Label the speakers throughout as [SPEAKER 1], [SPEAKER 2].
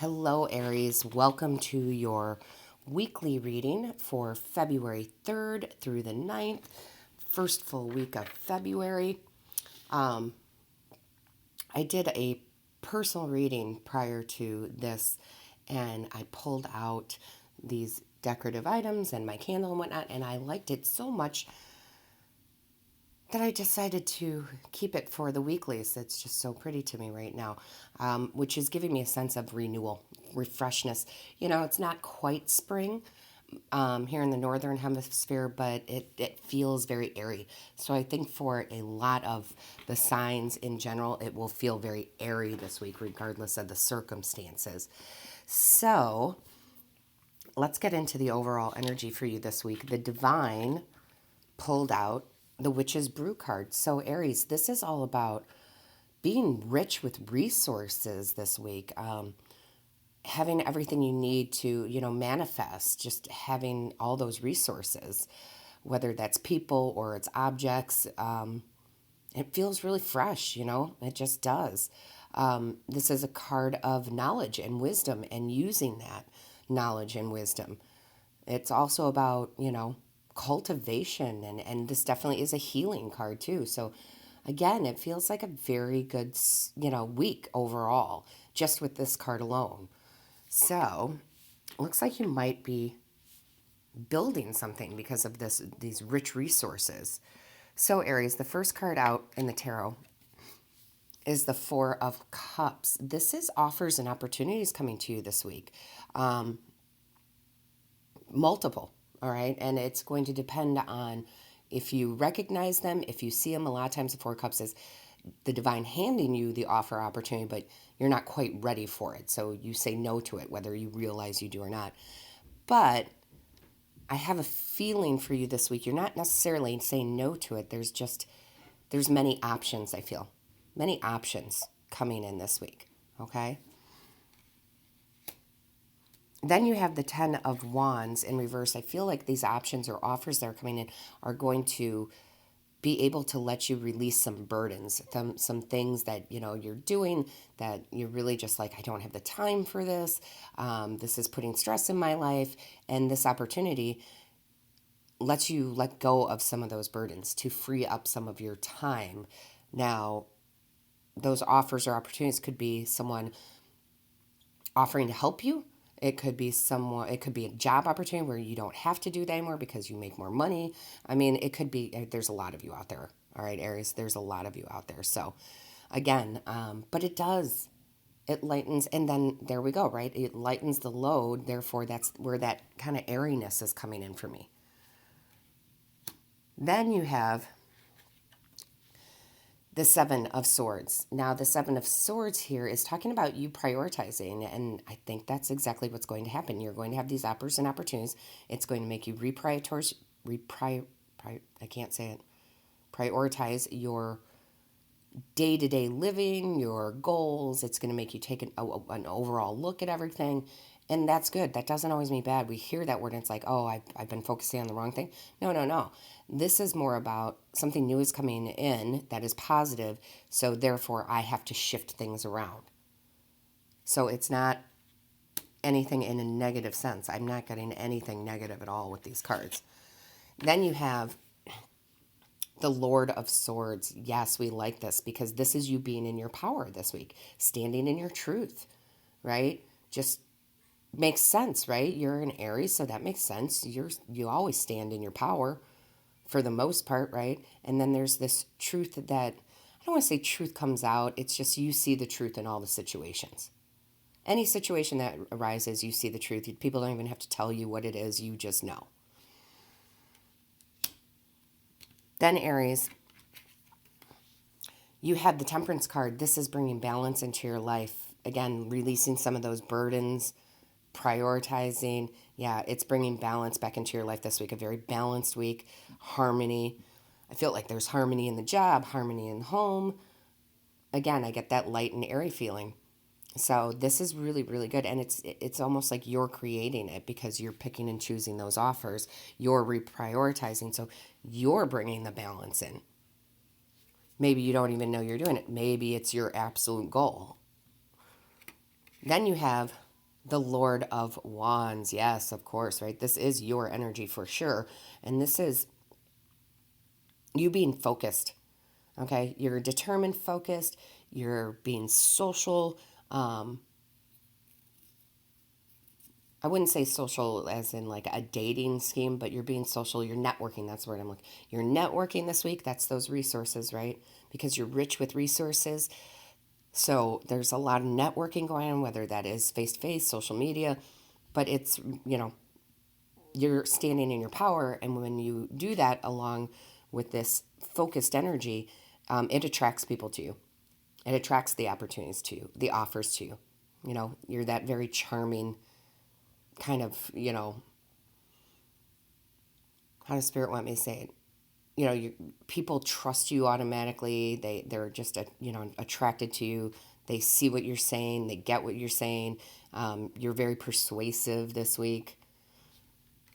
[SPEAKER 1] Hello, Aries. Welcome to your weekly reading for February 3rd through the 9th, first full week of February. I did a personal reading prior to this, and I pulled out these decorative items and my candle and whatnot, and I liked it so much that I decided to keep it for the weeklies. It's just so pretty to me right now, which is giving me a sense of renewal, refreshness. You know, it's not quite spring here in the northern hemisphere, but it feels very airy. So I think for a lot of the signs in general, it will feel very airy this week, regardless of the circumstances. So let's get into the overall energy for you this week. The divine pulled out the Witch's Brew card. So, Aries, this is all about being rich with resources this week, having everything you need to, manifest, just having all those resources, whether that's people or it's objects. It feels really fresh, it just does. This is a card of knowledge and wisdom and using that knowledge and wisdom. It's also about, cultivation, and this definitely is a healing card too. So again, it feels like a very good, week overall, just with this card alone. So looks like you might be building something because of these rich resources. So Aries, the first card out in the tarot is the Four of Cups. This is offers and opportunities coming to you this week. Multiple, all right? And it's going to depend on if you recognize them, if you see them. A lot of times the Four of Cups is the divine handing you the offer opportunity, but you're not quite ready for it. So you say no to it, whether you realize you do or not. But I have a feeling for you this week. You're not necessarily saying no to it. There's many options, I feel. Many options coming in this week, okay? Then you have the Ten of Wands in reverse. I feel like these options or offers that are coming in are going to be able to let you release some burdens, some things that, you're doing that you're really just like, I don't have the time for this. This is putting stress in my life. And this opportunity lets you let go of some of those burdens to free up some of your time. Now, those offers or opportunities could be someone offering to help you. It could be it could be a job opportunity where you don't have to do that anymore because you make more money. I mean, it could be, there's a lot of you out there. All right, Aries, there's a lot of you out there. So again, but it lightens, and then there we go, right? It lightens the load. Therefore, that's where that kind of airiness is coming in for me. Then you have the Seven of Swords. Now, the Seven of Swords here is talking about you prioritizing, and I think that's exactly what's going to happen. You're going to have these offers and opportunities. It's going to make you I can't say it, prioritize your day-to-day living, your goals. It's going to make you take an overall look at everything, and that's good. That doesn't always mean bad. We hear that word and it's like, oh, I've been focusing on the wrong thing. No. This is more about something new is coming in that is positive, so therefore I have to shift things around. So it's not anything in a negative sense. I'm not getting anything negative at all with these cards. Then you have the Lord of Swords. Yes, we like this because this is you being in your power this week, standing in your truth, right? Just makes sense, right? You're an Aries, so that makes sense. You always stand in your power for the most part, right? And then there's this truth that, I don't want to say truth comes out, it's just you see the truth in all the situations. Any situation that arises, you see the truth. People don't even have to tell you what it is, you just know. Then Aries, you have the Temperance card. This is bringing balance into your life. Again, releasing some of those burdens, prioritizing. Yeah, it's bringing balance back into your life this week. A very balanced week, harmony. I feel like there's harmony in the job, harmony in the home. Again, I get that light and airy feeling. So this is really, really good. And it's almost like you're creating it because you're picking and choosing those offers. You're reprioritizing. So you're bringing the balance in. Maybe you don't even know you're doing it. Maybe it's your absolute goal. Then you have The Lord of Wands. Yes, of course, right? This is your energy for sure. And this is you being focused. Okay. You're determined, focused. You're being social. Um, I wouldn't say social as in like a dating scheme, but you're being social. You're networking. That's the word I'm looking. You're networking this week. That's those resources, right? Because you're rich with resources. So there's a lot of networking going on, whether that is face to face, social media, but it's, you're standing in your power. And when you do that along with this focused energy, it attracts people to you. It attracts the opportunities to you, the offers to you. You're that very charming kind of, how does spirit want me to say it? People trust you automatically. They're just, attracted to you. They see what you're saying. They get what you're saying. You're very persuasive this week,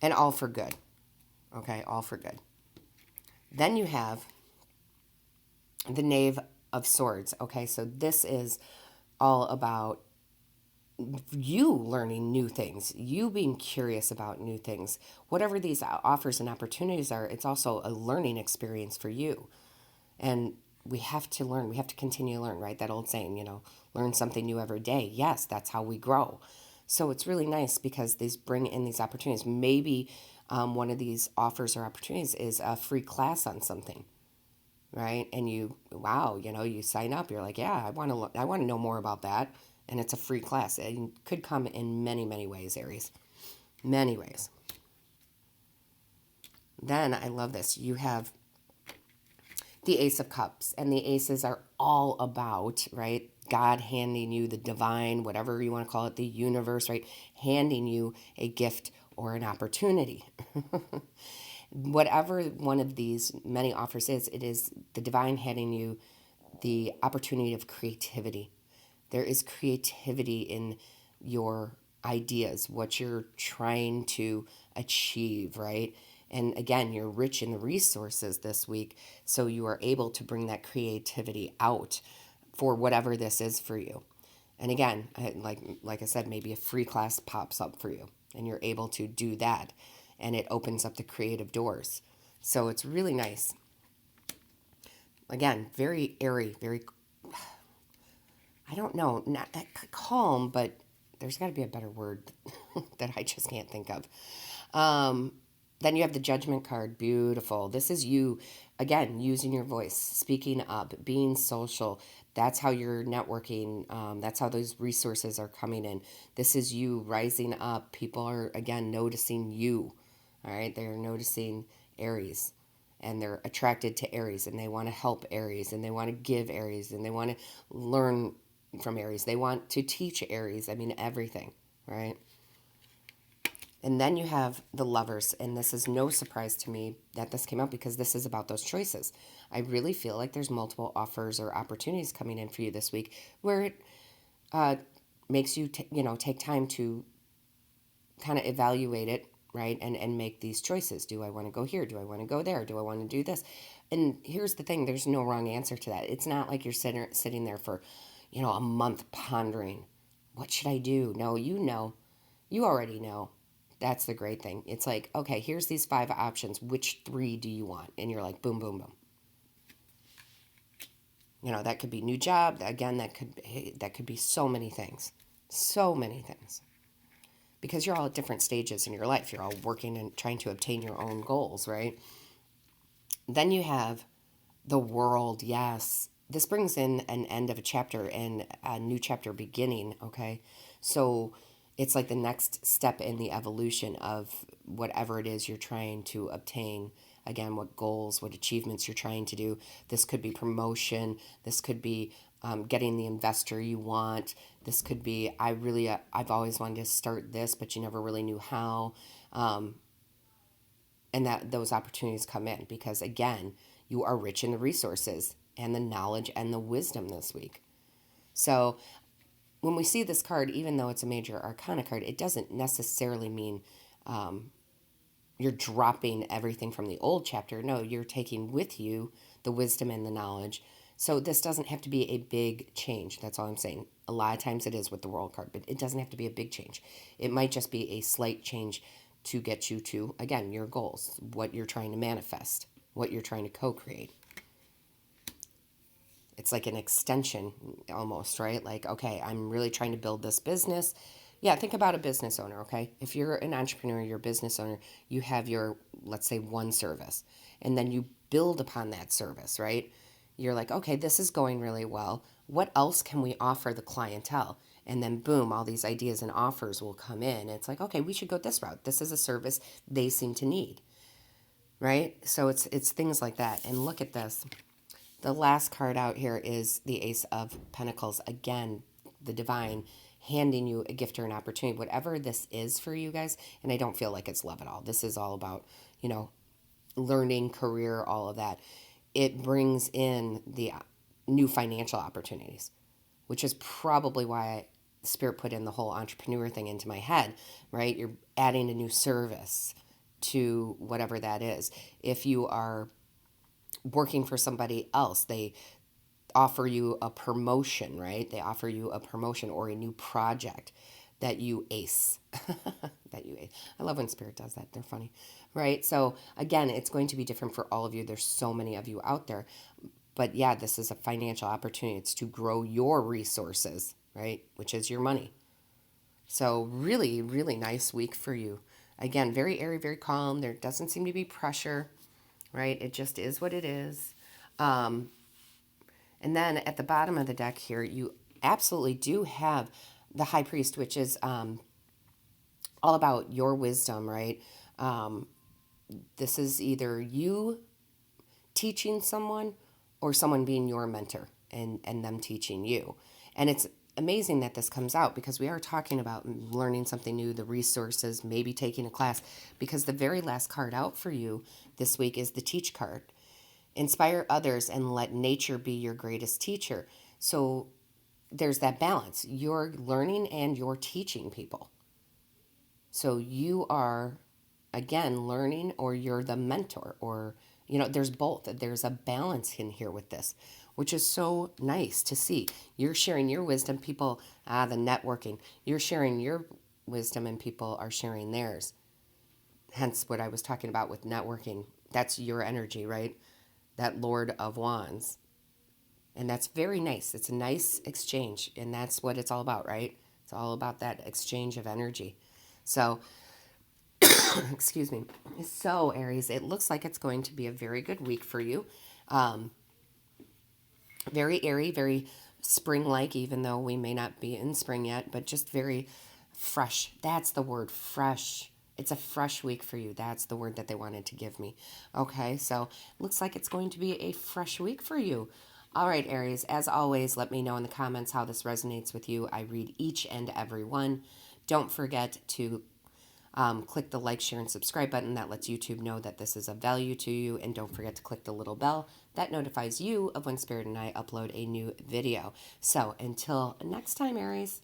[SPEAKER 1] and all for good. Okay, all for good. Then you have the Knave of Swords. Okay, so this is all about you learning new things, you being curious about new things. Whatever these offers and opportunities are, it's also a learning experience for you. And we have to learn. We have to continue to learn, right? That old saying, learn something new every day. Yes, that's how we grow. So it's really nice because these bring in these opportunities. Maybe one of these offers or opportunities is a free class on something, right? And wow, you sign up. You're like, yeah, I want to know more about that. And it's a free class. It could come in many, many ways, Aries. Many ways. Then I love this. You have the Ace of Cups, and the aces are all about, right? God handing you the divine, whatever you want to call it, the universe, right? Handing you a gift or an opportunity. Whatever one of these many offers is, it is the divine handing you the opportunity of creativity. There is creativity in your ideas, what you're trying to achieve, right? And again, you're rich in the resources this week, so you are able to bring that creativity out for whatever this is for you. And again, like I said, maybe a free class pops up for you, and you're able to do that, and it opens up the creative doors. So it's really nice. Again, very airy, very, I don't know, not calm, but there's got to be a better word that I just can't think of. Um, then you have the Judgment card. Beautiful. This is you, again, using your voice, speaking up, being social. That's how you're networking. That's how those resources are coming in. This is you rising up. People are, again, noticing you. All right. They're noticing Aries, and they're attracted to Aries, and they want to help Aries, and they want to give Aries, and they want to learn from Aries. They want to teach Aries. I mean, everything. Right. And then you have the Lovers, and this is no surprise to me that this came up because this is about those choices. I really feel like there's multiple offers or opportunities coming in for you this week where it uh, makes you, take time to kind of evaluate it, right? And make these choices. Do I want to go here? Do I want to go there? Do I want to do this? And here's the thing, there's no wrong answer to that. It's not like you're sitting there for, a month pondering, what should I do? No, you already know. That's the great thing. It's like, okay, here's these 5 options. Which 3 do you want? And you're like, boom, boom, boom. That could be new job. Again, that could be so many things. So many things. Because you're all at different stages in your life. You're all working and trying to obtain your own goals, right? Then you have the World. Yes. This brings in an end of a chapter and a new chapter beginning, okay? So it's like the next step in the evolution of whatever it is you're trying to obtain. Again, what goals, what achievements you're trying to do. This could be promotion. This could be getting the investor you want. This could be, I've always wanted to start this, but you never really knew how. And that those opportunities come in because, again, you are rich in the resources and the knowledge and the wisdom this week. So when we see this card, even though it's a major arcana card, it doesn't necessarily mean you're dropping everything from the old chapter. No, you're taking with you the wisdom and the knowledge So this doesn't have to be a big change. That's all I'm saying. A lot of times it is with the World card, but it doesn't have to be a big change. It might just be a slight change to get you to, again, your goals, what you're trying to manifest, what you're trying to co-create. It's like an extension almost, right? Like, okay, I'm really trying to build this business. Yeah, think about a business owner, okay? If you're an entrepreneur, you're a business owner, you have your, let's say, one service, and then you build upon that service, right? You're like, okay, this is going really well. What else can we offer the clientele? And then boom, all these ideas and offers will come in. It's like, okay, we should go this route. This is a service they seem to need, right? So it's things like that. And look at this. The last card out here is the Ace of Pentacles. Again, the divine handing you a gift or an opportunity, whatever this is for you guys. And I don't feel like it's love at all. This is all about, learning, career, all of that. It brings in the new financial opportunities, which is probably why Spirit put in the whole entrepreneur thing into my head, right? You're adding a new service to whatever that is. If you are working for somebody else, they offer you a promotion, right? They offer you a promotion or a new project that you ace. that you ace. I love when Spirit does that. They're funny, right? So again, it's going to be different for all of you. There's so many of you out there. But yeah, this is a financial opportunity. It's to grow your resources, right? Which is your money. So really, really nice week for you. Again, very airy, very calm. There doesn't seem to be pressure, right? It just is what it is. And then at the bottom of the deck here, you absolutely do have the High Priest, which is all about your wisdom, right? This is either you teaching someone or someone being your mentor and them teaching you. And it's amazing that this comes out because we are talking about learning something new, the resources, maybe taking a class, because the very last card out for you this week is the Teach card. Inspire others and let nature be your greatest teacher. So there's that balance. You're learning and you're teaching people. So you are, again, learning or you're the mentor or, there's both. There's a balance in here with this, which is so nice to see. You're sharing your wisdom, people, the networking. You're sharing your wisdom and people are sharing theirs. Hence what I was talking about with networking. That's your energy, right? That Lord of Wands. And that's very nice. It's a nice exchange. And that's what it's all about, right? It's all about that exchange of energy. So, excuse me. So, Aries, it looks like it's going to be a very good week for you. Very airy, very spring-like, even though we may not be in spring yet, but just very fresh. That's the word, fresh. It's a fresh week for you. That's the word that they wanted to give me. Okay, so looks like it's going to be a fresh week for you. All right, Aries, as always, let me know in the comments how this resonates with you. I read each and every one. Don't forget to click the like, share, and subscribe button. That lets YouTube know that this is of value to you. And don't forget to click the little bell. That notifies you of when Spirit and I upload a new video. So until next time, Aries.